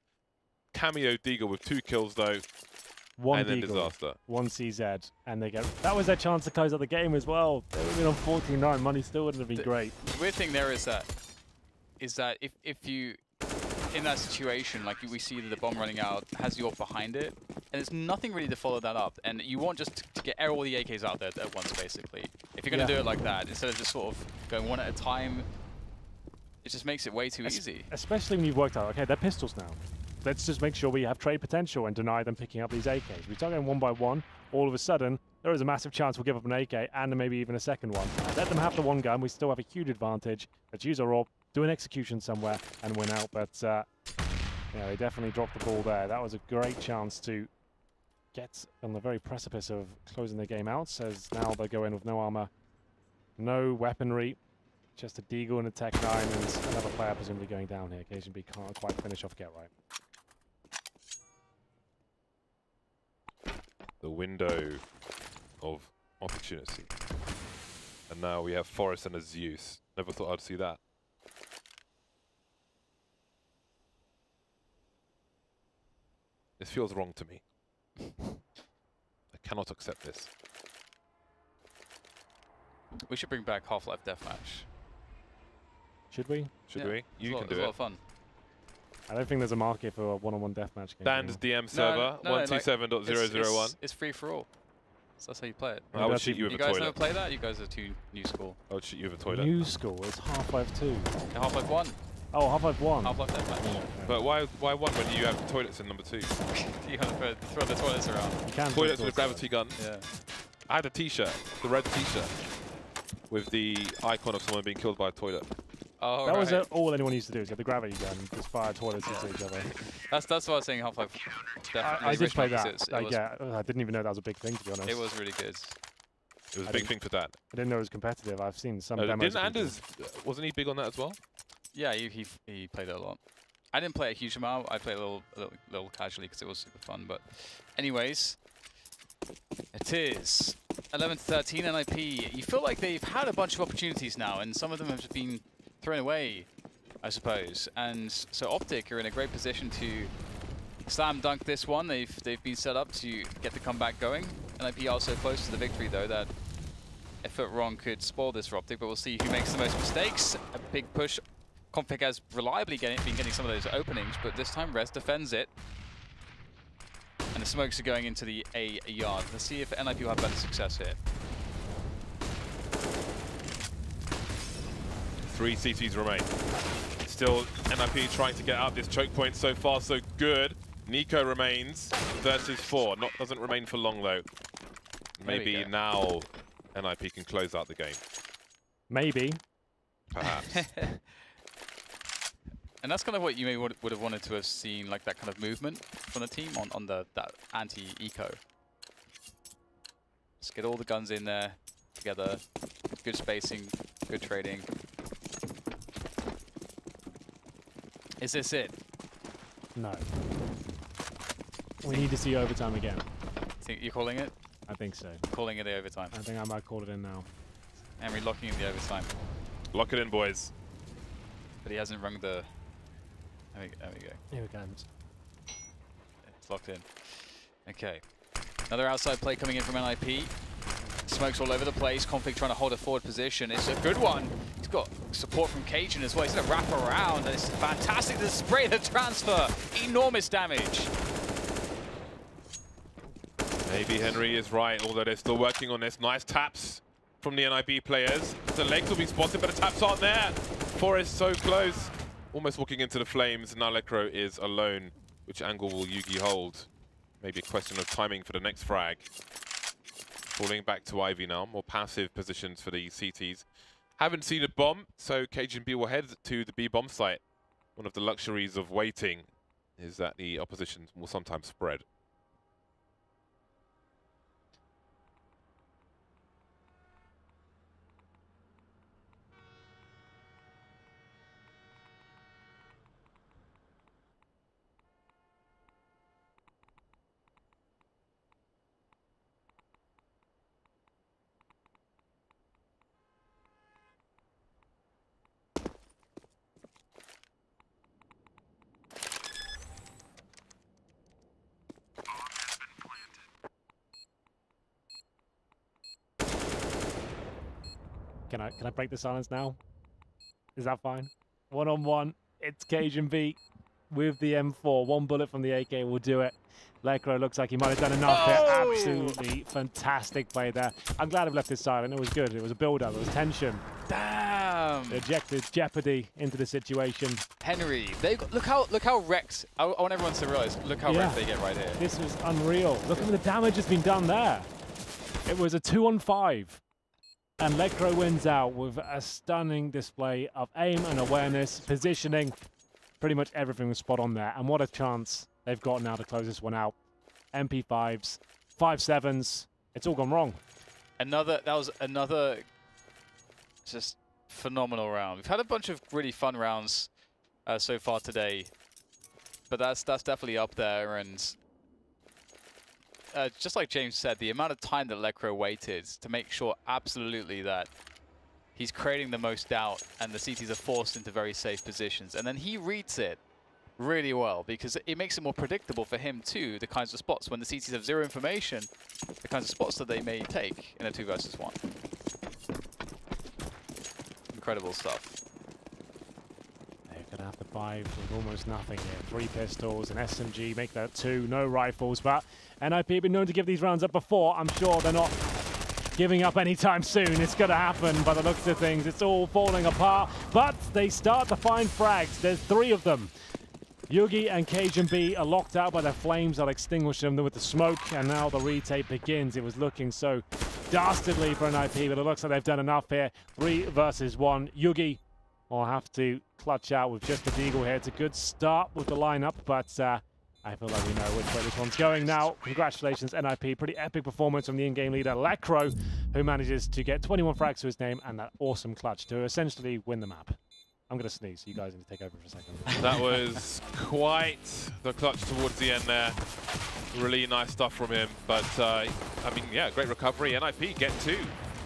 cameo Deagle with 2 kills though. One and then Deagle, disaster. one CZ, and they get. That was their chance to close out the game as well. They would have been on 14-9. Money still wouldn't have been great. The weird thing there is that if you in that situation, like we see that the bomb running out has you up behind it, and there's nothing really to follow that up, and you want just to get all the AKs out there at once, basically. If you're going to do it like that, instead of just sort of going one at a time, it just makes it way too easy. Especially when you've worked out, okay, they're pistols now. Let's just make sure we have trade potential and deny them picking up these AKs. We start going one by one, all of a sudden, there is a massive chance we'll give up an AK and maybe even a second one. Let them have the one gun, we still have a huge advantage. Let's use our AWP, do an execution somewhere and win out, but yeah, they definitely dropped the ball there. That was a great chance to get on the very precipice of closing the game out, as now they go in with no armor, no weaponry, just a Deagle and a Tech 9 and another player presumably going down here. Occasion B can't quite finish off Get Right. The window of opportunity. And now we have Forrest and a Zeus. Never thought I'd see that. This feels wrong to me. I cannot accept this. We should bring back Half-Life Deathmatch. Should we? Should we? You can do it. It's a lot of fun. I don't think there's a market for a one-on-one deathmatch game. Dan's DM server, 127.001. It's free for all. So that's how you play it. I would shoot you with a toilet. You guys never play that? You guys are too new school. I would shoot you with a toilet. New school? It's Half-Life 2. Yeah, Half-Life 1. Oh, Half-Life 1. Half-Life Deathmatch. Yeah. But why 1 when you have toilets in number 2? You gotta throw the toilets around. You can Toilets with a gravity gun. Yeah. I had a t-shirt, the red t-shirt, with the icon of someone being killed by a toilet. Oh, that was all anyone used to do, is get the gravity gun and just fire toilets into each other. That's what I was saying, Half-Life. I did play that. Yeah, I didn't even know that was a big thing, to be honest. It was really good. It was a big thing for that. I didn't know it was competitive. I've seen some demos. Didn't Anders, wasn't he big on that as well? Yeah, he played it a lot. I didn't play a huge amount. I played a little casually because it was super fun. But anyways, it is 11-13 NIP. You feel like they've had a bunch of opportunities now, and some of them have just been thrown away, I suppose. And so Optic are in a great position to slam dunk this one. They've been set up to get the comeback going. NIP are so close to the victory though that a foot wrong could spoil this for Optic, but we'll see who makes the most mistakes. A big push. Config has reliably been getting some of those openings, but this time Rez defends it. And the smokes are going into the A yard. Let's see if NIP will have better success here. 3 CTs remain. Still NIP trying to get out this choke point. So far so good. Nico remains versus 4. Doesn't remain for long though. Maybe now NIP can close out the game. Maybe. perhaps. And that's kind of what you maybe would have wanted to have seen, like that kind of movement from the team on that anti-eco. Let's get all the guns in there together. Good spacing, good trading. Is this it? No. We need to see overtime again. Think you're calling it? I think so. Calling it the overtime. I think I might call it in now. And we're locking in the overtime. Lock it in, boys. But he hasn't rung the... There we go. Here it comes. It's locked in. Okay. Another outside play coming in from NIP. Smokes all over the place. Config trying to hold a forward position. It's a good one. He's got support from Cajun as well. He's going to wrap around. And it's fantastic to spray the transfer. Enormous damage. Maybe Henry is right, although they're still working on this. Nice taps from the NIB players. The legs will be spotted, but the taps aren't there. Forest so close. Almost walking into the flames. Now Lekro is alone. Which angle will Yugi hold? Maybe a question of timing for the next frag. Falling back to Ivy now. More passive positions for the CTs. Haven't seen a bomb, so Cajun B will head to the B bomb site. One of the luxuries of waiting is that the opposition will sometimes spread. Can I break the silence now? Is that fine? 1-on-1. It's Cajun B with the M4. One bullet from the AK will do it. Lekro looks like he might have done enough here. Absolutely fantastic play there. I'm glad I've left it silent. It was good. It was a build-up. It was tension. Damn! Ejected jeopardy into the situation. Henry, look how wrecked. I want everyone to realize. Look how wrecked they get right here. This was unreal. Look at the damage that's been done there. It was a 2-on-5. And Lekro wins out with a stunning display of aim and awareness, positioning. Pretty much everything was spot on there. And what a chance they've got now to close this one out. MP5s, 5.7s. It's all gone wrong. That was another just phenomenal round. We've had a bunch of really fun rounds so far today, but that's definitely up there. And just like James said, the amount of time that Lekro waited to make sure absolutely that he's creating the most doubt and the CTs are forced into very safe positions. And then he reads it really well because it makes it more predictable for him too, the kinds of spots when the CTs have zero information, the kinds of spots that they may take in a 2 versus 1. Incredible stuff. They're going to have to buy with almost nothing here. 3 pistols, an SMG, make that 2, no rifles, but NIP have been known to give these rounds up before. I'm sure they're not giving up anytime soon. It's going to happen by the looks of things. It's all falling apart, but they start to find frags. There's 3 of them. Yugi and Cajun B are locked out by their flames. I'll extinguish them with the smoke, and now the retake begins. It was looking so dastardly for NIP, but it looks like they've done enough here. 3 versus 1. Yugi will have to clutch out with just the deagle here. It's a good start with the lineup, but I feel like we know which way this one's going now. Congratulations, NIP. Pretty epic performance from the in-game leader, Lekro, who manages to get 21 frags to his name and that awesome clutch to essentially win the map. I'm going to sneeze, so you guys need to take over for a second. That was quite the clutch towards the end there. Really nice stuff from him. But, I mean, yeah, great recovery. NIP get 2.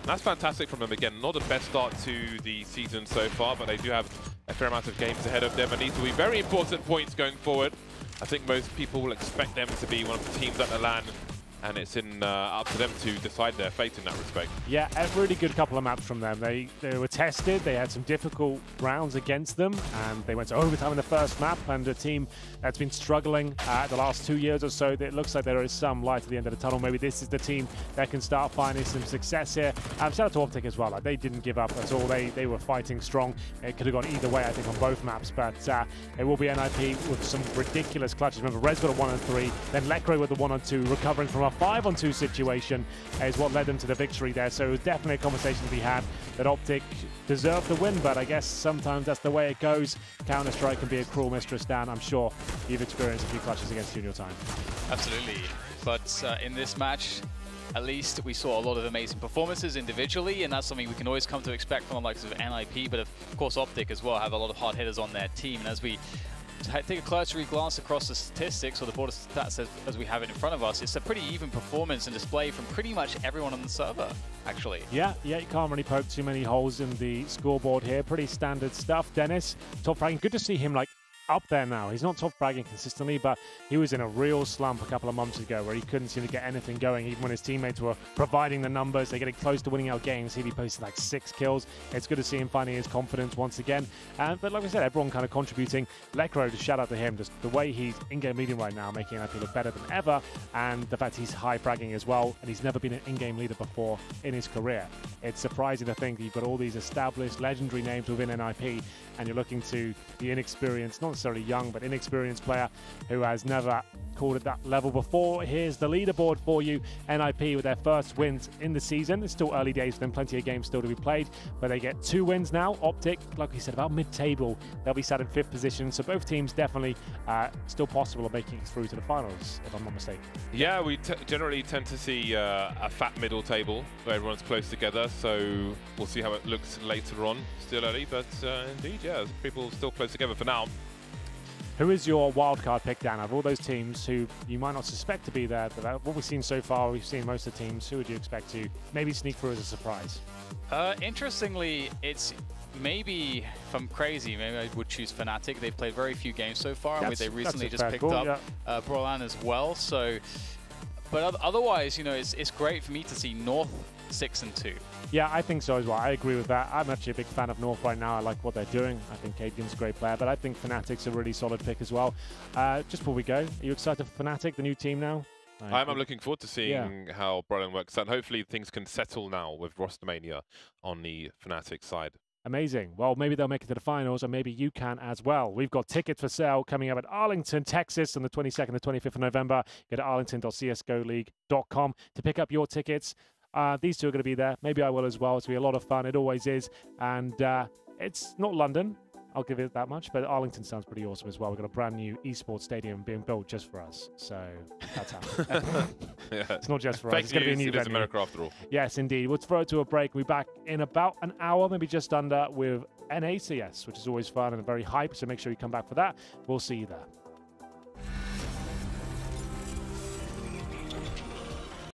That's fantastic from them. Again, not the best start to the season so far, but they do have a fair amount of games ahead of them, and these will be very important points going forward. I think most people will expect them to be one of the teams at the LAN, and it's up to them to decide their fate in that respect. Yeah, a really good couple of maps from them. They were tested, they had some difficult rounds against them, and they went to overtime in the first map, and a team that's been struggling the last 2 years or so, it looks like there is some light at the end of the tunnel. Maybe this is the team that can start finding some success here. Shout out to Optic as well. Like, they didn't give up at all. They were fighting strong. It could have gone either way, I think, on both maps, but it will be NIP with some ridiculous clutches. Remember, Rez got a 1-on-3, then Lekro with the 1-on-2, recovering from a a 5-on-2 situation is what led them to the victory there. So it was definitely a conversation to be had that Optic deserved the win, but I guess sometimes that's the way it goes. Counter-Strike can be a cruel mistress, Dan. I'm sure you've experienced a few clutches against you in your time. Absolutely. But in this match, at least we saw a lot of amazing performances individually, and that's something we can always come to expect from the likes of NIP, but of course Optic as well have a lot of hard hitters on their team. And as we take a cursory glance across the statistics, or the border stats as we have it in front of us, it's a pretty even performance and display from pretty much everyone on the server, actually. Yeah, you can't really poke too many holes in the scoreboard here. Pretty standard stuff. Dennis, top fragging. Good to see him like up there now. He's not top fragging consistently, but he was in a real slump a couple of months ago where he couldn't seem to get anything going, even when his teammates were providing the numbers. They're getting close to winning out games. He posted like 6 kills. It's good to see him finding his confidence once again. But like I said, everyone kind of contributing. Lekro, just shout out to him. Just the way he's in-game leading right now, making NIP look better than ever, and the fact he's high fragging as well, and he's never been an in-game leader before in his career. It's surprising to think that you've got all these established legendary names within NIP, and you're looking to the inexperienced, not necessarily young, but inexperienced player who has never called at that level before. Here's the leaderboard for you. NIP with their first wins in the season. It's still early days for them, plenty of games still to be played, but they get 2 wins now. Optic, like we said, about mid-table. They'll be sat in 5th position, so both teams definitely still possible of making it through to the finals, if I'm not mistaken. Yeah, we generally tend to see a fat middle table where everyone's close together, so we'll see how it looks later on. Still early, but indeed, yeah, people still close together for now. Who is your wildcard pick, Dan? Of all those teams who you might not suspect to be there, but what we've seen so far, we've seen most of the teams. Who would you expect to maybe sneak through as a surprise? Interestingly, it's maybe, if I'm crazy, maybe I would choose Fnatic. They've played very few games so far, and they recently just picked up Brolan as well. So, but otherwise, you know, it's great for me to see North 6-2. Yeah, I think so as well. I agree with that. I'm actually a big fan of North right now. I like what they're doing. I think Cadian's a great player, but I think Fnatic's a really solid pick as well. Just before we go, are you excited for Fnatic, the new team now? I'm looking forward to seeing how Brolan works, and hopefully things can settle now with Rostermania on the Fnatic side. Amazing. Well, maybe they'll make it to the finals, and maybe you can as well. We've got tickets for sale coming up at Arlington, Texas on the 22nd and 25th of November. Go to arlington.csgoleague.com to pick up your tickets. These two are going to be there. Maybe I will as well. It's going to be a lot of fun. It always is. And it's not London, I'll give it that much, but Arlington sounds pretty awesome as well. We've got a brand new esports stadium being built just for us. So that's how. Yeah. It's not just for us. Fake It's going to be a new news, it is venue. America after all. Yes, indeed. We'll throw it to a break. We'll be back in about an hour, maybe just under, with an ECS, which is always fun and very hype. So make sure you come back for that. We'll see you there.